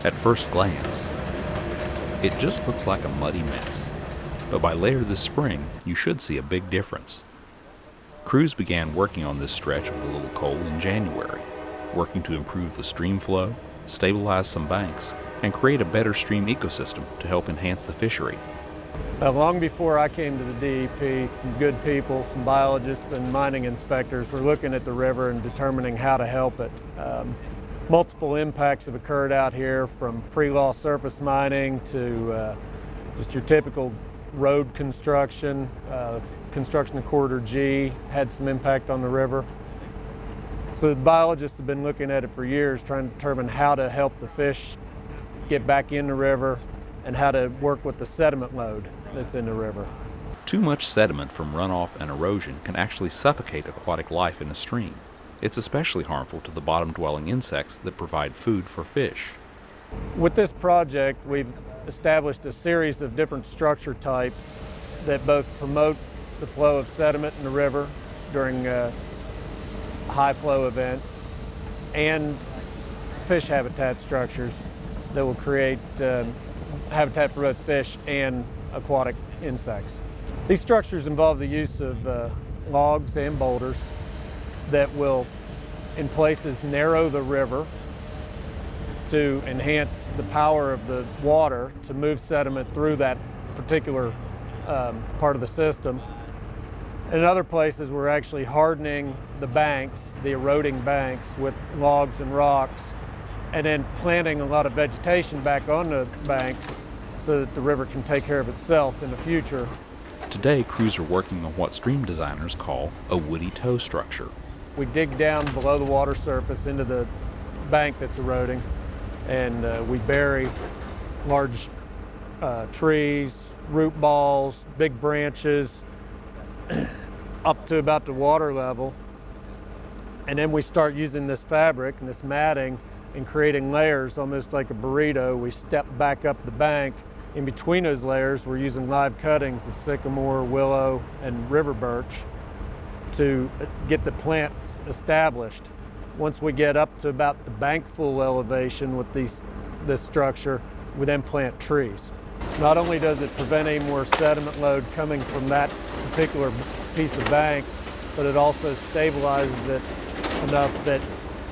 At first glance, it just looks like a muddy mess, but by later this spring, you should see a big difference. Crews began working on this stretch of the Little Cole in January, working to improve the stream flow, stabilize some banks, and create a better stream ecosystem to help enhance the fishery. Long before I came to the DEP, some good people, some biologists and mining inspectors were looking at the river and determining how to help it. Multiple impacts have occurred out here, from pre-law surface mining to just your typical road construction. Construction of Corridor G had some impact on the river. So the biologists have been looking at it for years, trying to determine how to help the fish get back in the river and how to work with the sediment load that's in the river. Too much sediment from runoff and erosion can actually suffocate aquatic life in a stream. It's especially harmful to the bottom-dwelling insects that provide food for fish. With this project, we've established a series of different structure types that both promote the flow of sediment in the river during high flow events, and fish habitat structures that will create habitat for both fish and aquatic insects. These structures involve the use of logs and boulders that will, in places, narrow the river to enhance the power of the water to move sediment through that particular part of the system. In other places, we're actually hardening the banks, the eroding banks, with logs and rocks, and then planting a lot of vegetation back on the banks so that the river can take care of itself in the future. Today, crews are working on what stream designers call a woody toe structure. We dig down below the water surface into the bank that's eroding, and we bury large trees, root balls, big branches up to about the water level. And then we start using this fabric and this matting and creating layers almost like a burrito. We step back up the bank. In between those layers, we're using live cuttings of sycamore, willow, and river birch to get the plants established. Once we get up to about the bank full elevation with this structure, we then plant trees. Not only does it prevent any more sediment load coming from that particular piece of bank, but it also stabilizes it enough that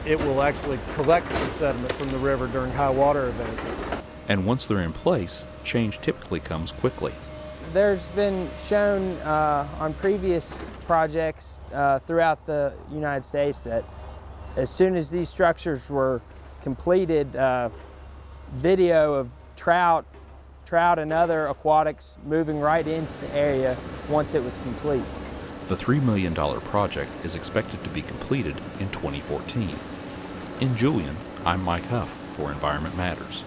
it will actually collect some sediment from the river during high water events. And once they're in place, change typically comes quickly. There's been shown on previous projects throughout the United States that as soon as these structures were completed, video of trout and other aquatics moving right into the area once it was complete. The $3 million project is expected to be completed in 2014. In Julian, I'm Mike Huff for Environment Matters.